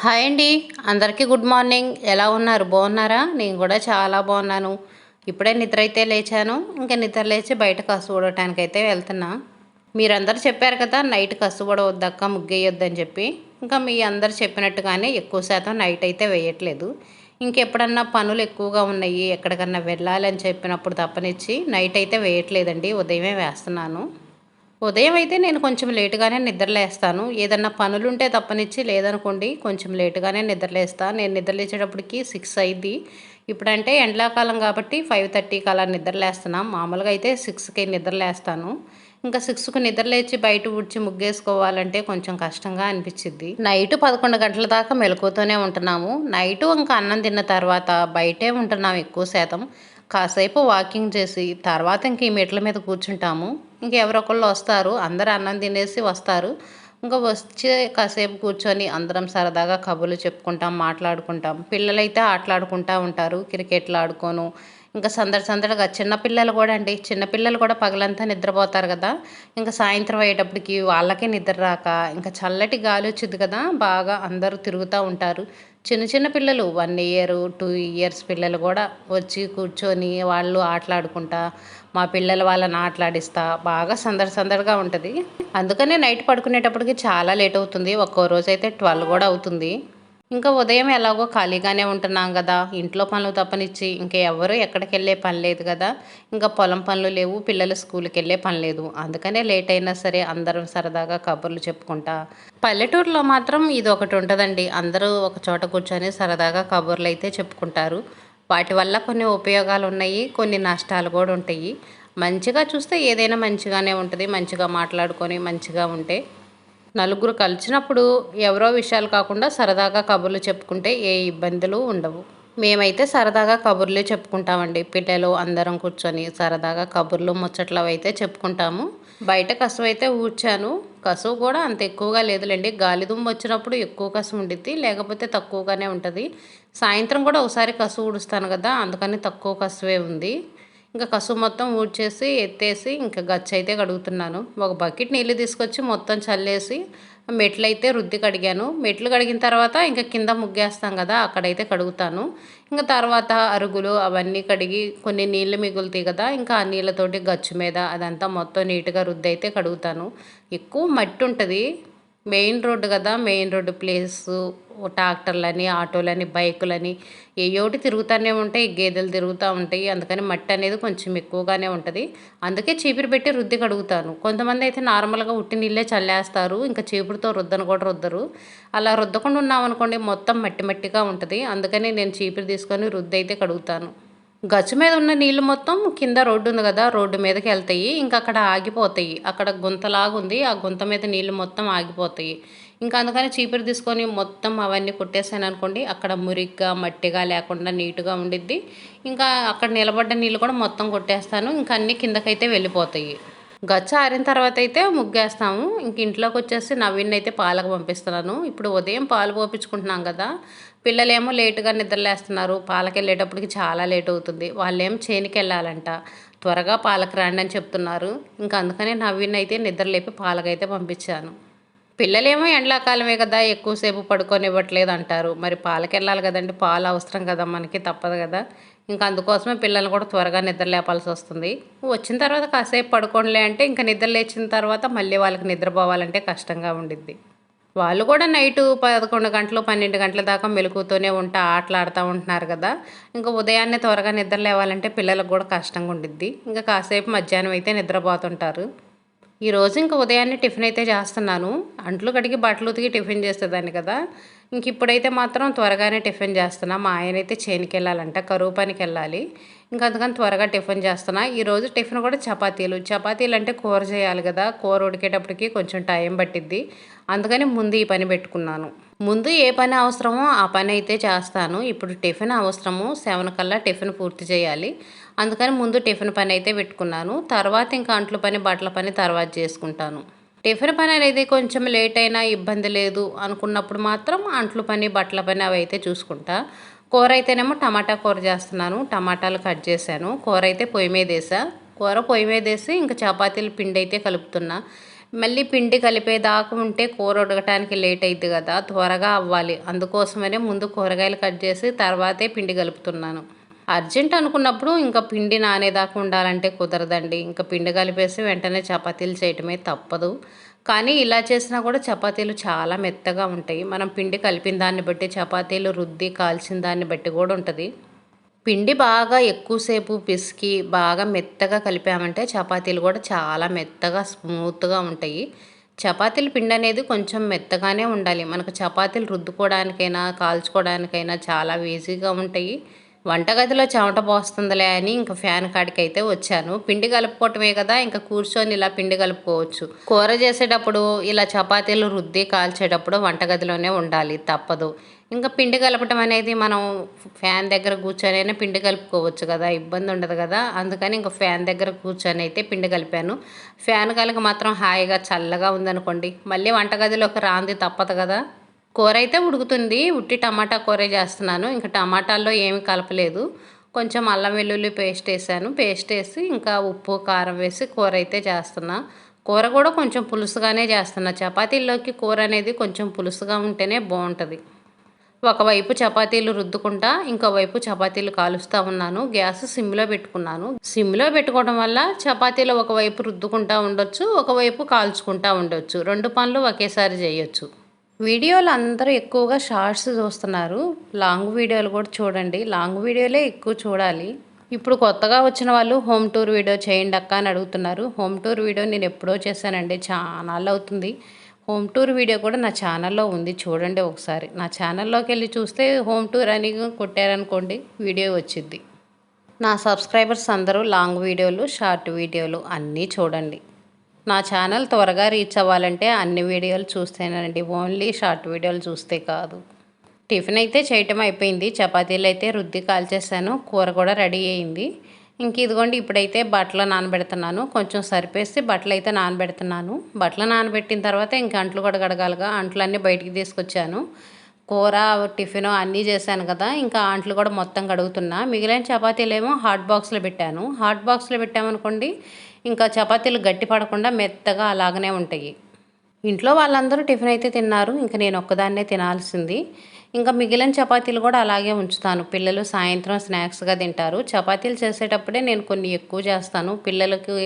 Hi అండి. అందరికీ good morning. ఎలా ఉన్నారు? బాగున్నారా? నేను కూడా చాలా బాగున్నాను. ఇప్పుడే నిద్ర అయితే లేచాను. ఇంకా నిద్ర లేచి బయట కసు ఊడటానికైతే వెళ్తున్నా. మీరందరూ చెప్పారు కదా, నైట్ కసు ఊడవద్దక్క, ముగ్గేయొద్దని చెప్పి. ఇంకా మీ అందరు చెప్పినట్టుగానే ఎక్కువ శాతం నైట్ అయితే వేయట్లేదు. ఇంకెప్పుడన్నా పనులు ఎక్కువగా ఉన్నాయి, ఎక్కడికన్నా వెళ్ళాలని చెప్పినప్పుడు తప్పనిచ్చి నైట్ అయితే వేయట్లేదండి. ఉదయమే వేస్తున్నాను. ఉదయం అయితే నేను కొంచెం లేటుగానే నిద్రలేస్తాను. ఏదన్నా పనులుంటే తప్పనిచ్చి, లేదనుకోండి కొంచెం లేటుగానే నిద్రలేస్తా. నేను నిద్రలేచేటప్పటికి 6 అయిద్ది. ఇప్పుడంటే ఎండాకాలం కాబట్టి 5:30కి అలా నిద్రలేస్తున్నా. మామూలుగా అయితే 6కి నిద్రలేస్తాను. ఇంకా 6కు నిద్రలేచి బయట ఊడ్చి ముగ్గేసుకోవాలంటే కొంచెం కష్టంగా అనిపిచ్చిద్ది. నైటు 11 గంటల దాకా మెలకువతోనే ఉంటున్నాము. నైటు ఇంకా అన్నం తిన్న తర్వాత బయటే ఉంటున్నాం ఎక్కువ శాతం. కాసేపు వాకింగ్ చేసి తర్వాత ఇంక ఈ మెట్ల మీద కూర్చుంటాము. ఇంకెవరొకళ్ళు వస్తారు. అందరూ అన్నం తినేసి వస్తారు. ఇంకా వచ్చి కాసేపు కూర్చొని అందరం సరదాగా కబుర్లు చెప్పుకుంటాం, మాట్లాడుకుంటాం. పిల్లలైతే ఆటలాడుకుంటా ఉంటారు. క్రికెట్లు ఆడుకోను ఇంకా సందడిగా చిన్నపిల్లలు కూడా అండి. చిన్నపిల్లలు కూడా పగలంతా నిద్రపోతారు కదా! ఇంకా సాయంత్రం అయ్యేటప్పటికి వాళ్ళకే నిద్ర రాక ఇంకా చల్లటి గాలి వచ్చిద్ది కదా! బాగా అందరూ తిరుగుతూ ఉంటారు. చిన్న చిన్న పిల్లలు 1 ఇయర్, 2 ఇయర్స్ పిల్లలు కూడా వచ్చి కూర్చొని వాళ్ళు ఆటలాడుకుంటా, మా పిల్లలు వాళ్ళని ఆటలాడిస్తా బాగా సందడిగా ఉంటుంది. అందుకనే నైట్ పడుకునేటప్పటికి చాలా లేట్ అవుతుంది. ఒక్కో రోజైతే 12 కూడా అవుతుంది. ఇంకా ఉదయం ఎలాగో ఖాళీగానే ఉంటున్నాం కదా! ఇంట్లో పనులు తప్పనిచ్చి ఇంకా ఎవ్వరు ఎక్కడికెళ్ళే పని లేదు కదా! ఇంకా పొలం పనులు లేవు. పిల్లలు స్కూలుకెళ్ళే పని లేదు. అందుకనే లేట్ అయినా సరే అందరం సరదాగా కబుర్లు చెప్పుకుంటా. పల్లెటూరులో మాత్రం ఇదొకటి ఉంటదండి. అందరూ ఒక చోట కూర్చొని సరదాగా కబుర్లయితే చెప్పుకుంటారు. వాటి వల్ల కొన్ని ఉపయోగాలున్నాయి. కొన్ని నష్టాలు కూడా ఉంటాయి. మంచిగా చూస్తే ఏదైనా మంచిగానే ఉంటది. మంచిగా మాట్లాడుకొని మంచిగా ఉంటే. నలుగురు కలిసినప్పుడు ఎవరో విషయాలు కాకుండా సరదాగా కబుర్లు చెప్పుకుంటే ఏ ఇబ్బందులు ఉండవు. మేమైతే సరదాగా కబుర్లే చెప్పుకుంటామండి. పిల్లలు అందరం కూర్చొని సరదాగా కబుర్లు ముచ్చట్లు అయితే చెప్పుకుంటాము. బయట కసువు అయితే ఊడ్చాను. కసువు కూడా అంత ఎక్కువగా లేదులేండి. గాలిదుమ్ము వచ్చినప్పుడు ఎక్కువ కసువు ఉండిద్ది, లేకపోతే తక్కువగానే ఉంటుంది. సాయంత్రం కూడా ఒకసారి కసువు ఊడుస్తాను కదా, అందుకని తక్కువ కసువే ఉంది. ఇంకా కసువు మొత్తం ఊడ్చేసి ఎత్తేసి ఇంకా గచ్చయితే కడుగుతున్నాను. ఒక బకెట్ నీళ్ళు తీసుకొచ్చి మొత్తం చల్లేసి మెట్లయితే రుద్ది కడిగాను. మెట్లు కడిగిన తర్వాత ఇంకా కింద ముగ్గేస్తాం కదా, అక్కడైతే కడుగుతాను. ఇంకా తర్వాత అరుగులు అవన్నీ కడిగి కొన్ని నీళ్ళు మిగులుతాయి కదా, ఇంకా ఆ నీళ్ళతోటి గచ్చు మీద అదంతా మొత్తం నీట్గా రుద్ది అయితే కడుగుతాను. ఎక్కువ మట్టి ఉంటుంది. మెయిన్ రోడ్డు కదా, మెయిన్ రోడ్డు ప్లేసు ట్రాక్టర్లని, ఆటోలని, బైకులని ఏయోటి తిరుగుతూనే ఉంటాయి. గేదెలు తిరుగుతూ ఉంటాయి. అందుకని మట్టి అనేది కొంచెం ఎక్కువగానే ఉంటుంది. అందుకే చీపురు పెట్టి రుద్ది కడుగుతాను. కొంతమంది అయితే నార్మల్గా ఉట్టి నీళ్ళే చల్లేస్తారు. ఇంకా చీపురుతో రుద్దను కూడా రుద్దరు. అలా రుద్దకుండా ఉన్నామనుకోండి మొత్తం మట్టి మట్టిగా ఉంటుంది. అందుకని నేను చీపురు తీసుకొని రుద్ది అయితే కడుగుతాను. గచ్చు మీద ఉన్న నీళ్ళు మొత్తం కింద రోడ్డు ఉంది కదా, రోడ్డు మీదకి వెళ్తాయి. ఇంకా అక్కడ ఆగిపోతాయి. అక్కడ గుంతలాగుంది. ఆ గుంత మీద నీళ్ళు మొత్తం ఆగిపోతాయి. ఇంకా అందుకని చీపురు తీసుకొని మొత్తం అవన్నీ కొట్టేసాను అనుకోండి, అక్కడ మురిగ్గా మట్టిగా లేకుండా నీట్గా ఉండిద్ది. ఇంకా అక్కడ నిలబడ్డ నీళ్ళు కూడా మొత్తం కొట్టేస్తాను. ఇంకా అన్నీ కిందకైతే వెళ్ళిపోతాయి. గచ్చ ఆరిన తర్వాత అయితే ముగ్గేస్తాము. ఇంక ఇంట్లోకి వచ్చేసి నవీన్నైతే పాలకు పంపిస్తున్నాను. ఇప్పుడు ఉదయం పాలు పోపించుకుంటున్నాం కదా, పిల్లలేమో లేటుగా నిద్రలేస్తున్నారు. పాలకెళ్ళేటప్పటికి చాలా లేట్ అవుతుంది. వాళ్ళేమో చేనుకి వెళ్ళాలంట. త్వరగా పాలకు రండి అని చెప్తున్నారు. ఇంకా అందుకనే నవీన్నైతే నిద్రలేపి పాలకైతే పంపించాను. పిల్లలేమో ఎండాకాలమే కదా, ఎక్కువసేపు పడుకోనివ్వట్లేదు అంటారు. మరి పాలకెళ్ళాలి కదండి, పాలు అవసరం కదా మనకి, తప్పదు కదా. ఇంకా అందుకోసమే పిల్లల్ని కూడా త్వరగా నిద్ర లేపాల్సి వస్తుంది. వచ్చిన తర్వాత కాసేపు పడుకోనిలే అంటే ఇంకా నిద్ర లేచిన తర్వాత మళ్ళీ వాళ్ళకి నిద్రపోవాలంటే కష్టంగా ఉండిద్ది. వాళ్ళు కూడా నైటు 11 గంటలు 12 గంటల దాకా మెలకువతోనే ఉంటా ఆటలాడుతూ ఉంటున్నారు కదా. ఇంకా ఉదయాన్నే త్వరగా నిద్ర లేవాలంటే పిల్లలకు కూడా కష్టంగా ఉండిద్ది. ఇంకా కాసేపు మధ్యాహ్నం అయితే నిద్రపోతుంటారు. ఈరోజు ఇంక ఉదయాన్నే టిఫిన్ అయితే చేస్తున్నాను. అంట్లు కడిగి బట్టలు ఉతికి టిఫిన్ చేసేదాన్ని కదా. ఇంక ఇప్పుడైతే మాత్రం త్వరగానే టిఫిన్ చేస్తున్నా. మా ఆయన అయితే చేనుకెళ్ళాలంట, కరువు పనికి వెళ్ళాలి. ఇంకా అందుకని త్వరగా టిఫిన్ చేస్తున్నా. ఈరోజు టిఫిన్ కూడా చపాతీలు అంటే కూర చేయాలి కదా, కూర ఉడికేటప్పటికి కొంచెం టైం పట్టిద్ది. అందుకని ముందు ఈ పని పెట్టుకున్నాను. ముందు ఏ పని అవసరమో ఆ పని అయితే చేస్తాను. ఇప్పుడు టిఫిన్ అవసరము, 7 కల్లా టిఫిన్ పూర్తి చేయాలి. అందుకని ముందు టిఫిన్ పని అయితే పెట్టుకున్నాను. తర్వాత ఇంకా అంట్ల పని బట్టల పని తర్వాత చేసుకుంటాను. టిఫిన్ పని అనేది కొంచెం లేట్ అయినా ఇబ్బంది లేదు అనుకున్నప్పుడు మాత్రం అంట్ల పని బట్టల పని అవి అయితే చూసుకుంటా. కూర అయితేనేమో టమాటా కూర చేస్తున్నాను. టమాటాలు కట్ చేశాను. కూర అయితే పొయ్యి మీద వేసా. కూర పొయ్యి మీద వేసి ఇంకా చపాతీల పిండి అయితే కలుపుతున్నా. మళ్ళీ పిండి కలిపేదాకా ఉంటే కూర ఉడకటానికి లేట్ అవుతుంది కదా, త్వరగా అవ్వాలి. అందుకోసమనే ముందు కూరగాయలు కట్ చేసి తర్వాతే పిండి కలుపుతున్నాను. అర్జెంట్ అనుకున్నప్పుడు ఇంకా పిండి నానేదాకా ఉండాలంటే కుదరదండి. ఇంకా పిండి కలిపేసి వెంటనే చపాతీలు చేయటమే తప్పదు. కానీ ఇలా చేసినా కూడా చపాతీలు చాలా మెత్తగా ఉంటాయి. మనం పిండి కలిపిన దాన్ని బట్టి, చపాతీలు రుద్ది కాల్చిన దాన్ని బట్టి కూడా ఉంటుంది. పిండి బాగా ఎక్కువసేపు పిసికి బాగా మెత్తగా కలిపామంటే చపాతీలు కూడా చాలా మెత్తగా స్మూత్గా ఉంటాయి. చపాతీల పిండి అనేది కొంచెం మెత్తగానే ఉండాలి. మనకు చపాతీలు రుద్దుకోవడానికైనా కాల్చుకోవడానికైనా చాలా ఈజీగా ఉంటాయి. వంటగదిలో చెమట పోస్తుందిలే అని ఇంకా ఫ్యాన్ కాడికి అయితే వచ్చాను. పిండి కలుపుకోవటమే కదా, ఇంకా కూర్చొని ఇలా పిండి కలుపుకోవచ్చు. కూర చేసేటప్పుడు ఇలా చపాతీలు రుద్ది కాల్చేటప్పుడు వంటగదిలోనే ఉండాలి, తప్పదు. ఇంకా పిండి కలపటం అనేది మనం ఫ్యాన్ దగ్గర కూర్చొనైనా పిండి కలుపుకోవచ్చు కదా, ఇబ్బంది ఉండదు కదా. అందుకని ఇంకా ఫ్యాన్ దగ్గర కూర్చొని అయితే పిండి కలిపాను. ఫ్యాన్ కనుక మాత్రం హాయిగా చల్లగా ఉందనుకోండి, మళ్ళీ వంటగదిలోకి రాంది తప్పదు కదా. కూర అయితే ఉడుకుతుంది. ఉట్టి టమాటా కూర చేస్తున్నాను. ఇంకా టమాటాల్లో ఏమి కలపలేదు. కొంచెం అల్లం వెల్లుల్లి పేస్ట్ వేసాను. పేస్ట్ వేసి ఇంకా ఉప్పు కారం వేసి కూర అయితే చేస్తున్నా. కూర కూడా కొంచెం పులుసుగానే చేస్తున్నా. చపాతీల్లోకి కూర అనేది కొంచెం పులుసుగా ఉంటేనే బాగుంటుంది. ఒకవైపు చపాతీలు రుద్దుకుంటా ఇంకోవైపు చపాతీలు కాలుస్తూ ఉన్నాను. గ్యాస్ సిమ్లో పెట్టుకున్నాను. సిమ్లో పెట్టుకోవడం వల్ల చపాతీలు ఒకవైపు రుద్దుకుంటూ ఉండొచ్చు, ఒకవైపు కాల్చుకుంటూ ఉండొచ్చు. 2 పనులు ఒకేసారి చేయొచ్చు. వీడియోలు అందరూ ఎక్కువగా షార్ట్స్ చూస్తున్నారు. లాంగ్ వీడియోలు కూడా చూడండి. లాంగ్ వీడియోలే ఎక్కువ చూడాలి. ఇప్పుడు కొత్తగా వచ్చిన వాళ్ళు హోమ్ టూర్ వీడియో చేయండి అక్క అని అడుగుతున్నారు. హోమ్ టూర్ వీడియో నేను ఎప్పుడో చేశానండి, చాలా అవుతుంది. హోమ్ టూర్ వీడియో కూడా నా ఛానల్లో ఉంది, చూడండి ఒకసారి. నా ఛానల్లోకి వెళ్ళి చూస్తే హోమ్ టూర్ అని కొట్టారనుకోండి వీడియో వచ్చింది. నా సబ్స్క్రైబర్స్ అందరూ లాంగ్ వీడియోలు, షార్ట్ వీడియోలు అన్నీ చూడండి. నా ఛానల్ త్వరగా రీచ్ అవ్వాలంటే అన్ని వీడియోలు చూస్తేనండి, ఓన్లీ షార్ట్ వీడియోలు చూస్తే కాదు. టిఫిన్ అయితే చేయటం అయిపోయింది. చపాతీలు అయితే రుద్ది కాల్చేసాను. కూర కూడా రెడీ అయింది. ఇంక ఇదిగోండి ఇప్పుడైతే బట్టలు నానబెడుతున్నాను. కొంచెం సరిపేసి బట్టలు అయితే నానబెడుతున్నాను. బట్టలు నానబెట్టిన తర్వాత ఇంక అంట్లు కూడా కడగాలిగా, అంట్లన్నీ బయటికి తీసుకొచ్చాను. కూర టిఫిన్ అన్నీ చేశాను కదా, ఇంకా అంట్లు కూడా మొత్తం కడుగుతున్నా. మిగిలిన చపాతీలు ఏమో హాట్ బాక్స్లో పెట్టాను. హాట్ బాక్స్లో పెట్టామనుకోండి ఇంకా చపాతీలు గట్టి పడకుండా మెత్తగా అలాగనే ఉంటాయి. ఇంట్లో వాళ్ళందరూ టిఫిన్ అయితే తిన్నారు. ఇంకా నేను ఒక్కదాన్నే తినాల్సింది. ఇంకా మిగిలిన చపాతీలు కూడా అలాగే ఉంచుతాను. పిల్లలు సాయంత్రం స్నాక్స్గా తింటారు. చపాతీలు చేసేటప్పుడే నేను కొన్ని ఎక్కువ చేస్తాను, పిల్లలకి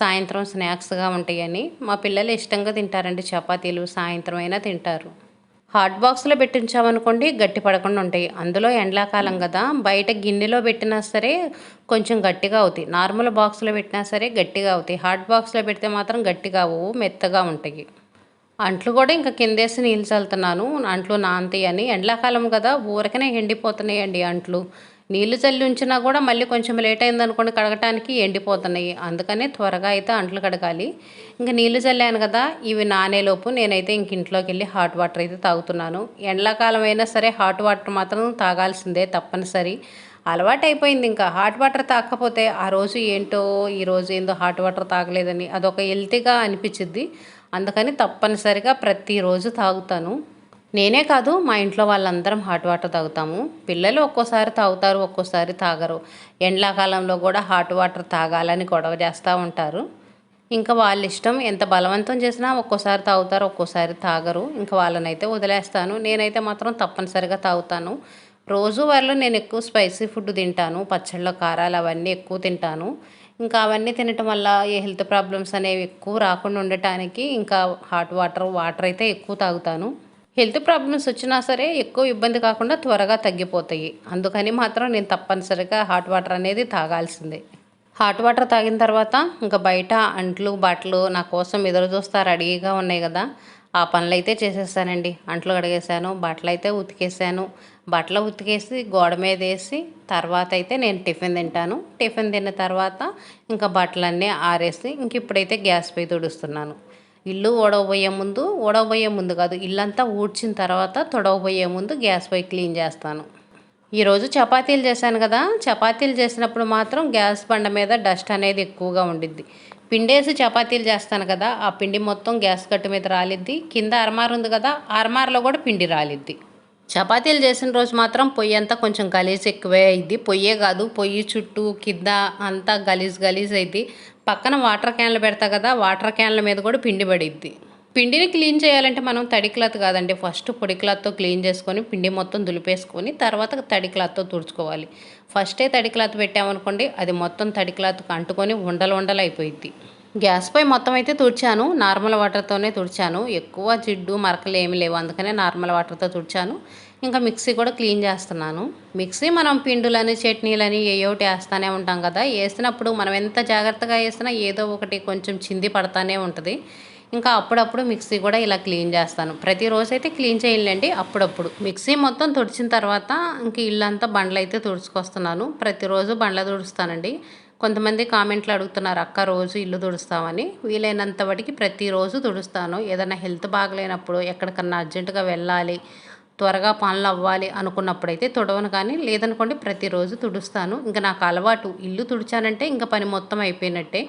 సాయంత్రం స్నాక్స్గా ఉంటాయని. మా పిల్లలు ఇష్టంగా తింటారండి చపాతీలు, సాయంత్రం అయినా తింటారు. హాట్ బాక్స్లో పెట్టించామనుకోండి గట్టి పడకుండా ఉంటాయి. అందులో ఎండాకాలం కదా, బయట గిన్నెలో పెట్టినా సరే కొంచెం గట్టిగా అవుతాయి. నార్మల్ బాక్స్లో పెట్టినా సరే గట్టిగా అవుతాయి. హాట్ బాక్స్లో పెడితే మాత్రం గట్టిగా అవ్వవు, మెత్తగా ఉంటాయి. అంట్లు కూడా ఇంకా కిందేసి నీళ్ళు చల్లుతున్నాను, అంట్లు నానతాయి అని. ఎండాకాలం కదా, ఊరకనే ఎండిపోతున్నాయండి అంట్లు. నీళ్లు చల్లి ఉంచినా కూడా మళ్ళీ కొంచెం లేట్ అయిందనుకోండి కడగటానికి ఎండిపోతున్నాయి. అందుకనే త్వరగా అయితే అంట్లు కడగాలి. ఇంకా నీళ్లు చల్లాను కదా, ఇవి నానేలోపు నేనైతే ఇంక ఇంట్లోకి వెళ్ళి హాట్ వాటర్ అయితే తాగుతున్నాను. ఎండాకాలం అయినా సరే హాట్ వాటర్ మాత్రం తాగాల్సిందే, తప్పనిసరి. అలవాటు అయిపోయింది. ఇంకా హాట్ వాటర్ తాగకపోతే ఆ రోజు ఏంటో, ఈరోజు ఏందో హాట్ వాటర్ తాగలేదని అదొక హెల్తీగా అనిపించింది. అందుకని తప్పనిసరిగా ప్రతిరోజు తాగుతాను. నేనే కాదు, మా ఇంట్లో వాళ్ళందరం హాట్ వాటర్ తాగుతాము. పిల్లలు ఒక్కోసారి తాగుతారు, ఒక్కోసారి తాగరు. ఎండాకాలంలో కూడా హాట్ వాటర్ తాగాలని గొడవ చేస్తూ ఉంటారు. ఇంకా వాళ్ళ ఇష్టం, ఎంత బలవంతం చేసినా ఒక్కోసారి తాగుతారు, ఒక్కోసారి తాగరు. ఇంకా వాళ్ళనైతే వదిలేస్తాను. నేనైతే మాత్రం తప్పనిసరిగా తాగుతాను. రోజువారీలో నేను ఎక్కువ స్పైసీ ఫుడ్ తింటాను, పచ్చళ్ళు కారాలు అవన్నీ ఎక్కువ తింటాను. ఇంకా అవన్నీ తినటం వల్ల ఏ హెల్త్ ప్రాబ్లమ్స్ అనేవి ఎక్కువ రాకుండా ఉండటానికి ఇంకా హాట్ వాటర్ అయితే ఎక్కువ తాగుతాను. హెల్త్ ప్రాబ్లమ్స్ వచ్చినా సరే ఎక్కువ ఇబ్బంది కాకుండా త్వరగా తగ్గిపోతాయి. అందుకని మాత్రం నేను తప్పనిసరిగా హాట్ వాటర్ అనేది తాగాల్సిందే. హాట్ వాటర్ తాగిన తర్వాత ఇంకా బయట అంట్లు బట్టలు నా కోసం ఎదురు చూస్తా రెడీగా ఉన్నాయి కదా, ఆ పనులు అయితే చేసేసానండి. అంట్లు కడిగేసాను, బట్టలు అయితే ఉతికేసాను. బట్టలు ఉతికేసి గోడ మీద వేసి తర్వాత అయితే నేను టిఫిన్ తింటాను. టిఫిన్ తిన్న తర్వాత ఇంకా బట్టలన్నీ ఆరేసి ఇంక ఇప్పుడైతే గ్యాస్ పై తుడుస్తున్నాను. ఇల్లు ఊడవబోయే ముందు కాదు, ఇల్లంతా ఊడ్చిన తర్వాత తొడవబోయే ముందు గ్యాస్ పై క్లీన్ చేస్తాను. ఈరోజు చపాతీలు చేశాను కదా, చపాతీలు చేసినప్పుడు మాత్రం గ్యాస్ బండ మీద డస్ట్ అనేది ఎక్కువగా ఉండిద్ది. పిండేసి చపాతీలు చేస్తాను కదా, ఆ పిండి మొత్తం గ్యాస్ కట్టు మీద రాలిద్ది. కింద అరమార్ ఉంది కదా, అరమార్లో కూడా పిండి రాలిద్ది. చపాతీలు చేసిన రోజు మాత్రం పొయ్యి అంతా కొంచెం గలీజ్ ఎక్కువే అయింది. పొయ్యే కాదు, పొయ్యి చుట్టూ కింద అంతా గలీజ్ అయింది. పక్కన వాటర్ క్యాన్లు పెడతా కదా, వాటర్ క్యాన్ల మీద కూడా పిండి పడిద్ది. పిండిని క్లీన్ చేయాలంటే మనం తడి క్లాత్ కాదండి, ఫస్ట్ పొడి క్లాత్తో క్లీన్ చేసుకొని పిండి మొత్తం దులిపేసుకొని తర్వాత తడి క్లాత్తో తుడుచుకోవాలి. ఫస్టే తడి క్లాత్ పెట్టామనుకోండి, అది మొత్తం తడి క్లాత్కి అంటుకొని ఉండలు అయిపోయింది. గ్యాస్ పై మొత్తం అయితే తుడిచాను, నార్మల్ వాటర్తోనే తుడిచాను. ఎక్కువ జిడ్డు మరకలు ఏమి లేవు, అందుకనే నార్మల్ వాటర్తో తుడిచాను. ఇంకా మిక్సీ కూడా క్లీన్ చేస్తున్నాను. మిక్సీ మనం పిండులని చట్నీలని ఏయోటి వేస్తూనే ఉంటాం కదా, వేసినప్పుడు మనం ఎంత జాగ్రత్తగా వేసినా ఏదో ఒకటి కొంచెం చింది పడతానే ఉంటుంది. ఇంకా అప్పుడప్పుడు మిక్సీ కూడా ఇలా క్లీన్ చేస్తాను. ప్రతిరోజు అయితే క్లీన్ చేయలేండి, అప్పుడప్పుడు. మిక్సీ మొత్తం తుడిచిన తర్వాత ఇంక ఇల్లంతా బండ్లు అయితే తుడుచుకొస్తున్నాను. ప్రతిరోజు బండ్ల తుడుస్తానండి. కొంతమంది కామెంట్లు అడుగుతున్నారు, అక్క రోజు ఇల్లు తుడుస్తామని. వీలైనంత వాటికి ప్రతిరోజు తుడుస్తాను. ఏదైనా హెల్త్ బాగలేనప్పుడు, ఎక్కడికన్నా అర్జెంటుగా వెళ్ళాలి, త్వరగా పనులు అవ్వాలి అనుకున్నప్పుడైతే తుడవను, కానీ లేదనుకోండి ప్రతిరోజు తుడుస్తాను. ఇంకా నాకు అలవాటు, ఇల్లు తుడిచానంటే ఇంకా పని మొత్తం అయిపోయినట్టే.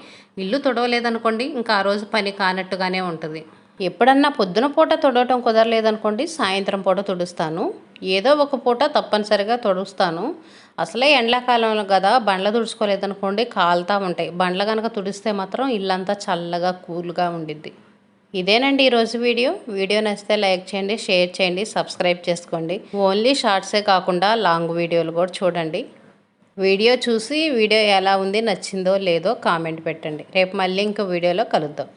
ఇల్లు తుడవలేదనుకోండి ఇంకా ఆ రోజు పని కానట్టుగానే ఉంటుంది. ఎప్పుడన్నా పొద్దున పూట తుడవటం కుదరలేదనుకోండి, సాయంత్రం పూట తుడుస్తాను. ఏదో ఒక పూట తప్పనిసరిగా తుడుస్తాను. అసలే ఎండాకాలంలో కదా, బండ్ల తుడుచుకోలేదనుకోండి కాలుతూ ఉంటాయి. బండ్ల కనుక తుడిస్తే మాత్రం ఇల్లంతా చల్లగా కూల్గా ఉండిద్ది. ఇదేనండి ఈరోజు వీడియో నచ్చితే లైక్ చేయండి, షేర్ చేయండి, సబ్స్క్రైబ్ చేసుకోండి. ఓన్లీ షార్ట్సే కాకుండా లాంగ్ వీడియోలు కూడా చూడండి. వీడియో చూసి వీడియో ఎలా ఉంది, నచ్చిందో లేదో కామెంట్ పెట్టండి. రేపు మళ్ళీ ఇంకో వీడియోలో కలుద్దాం.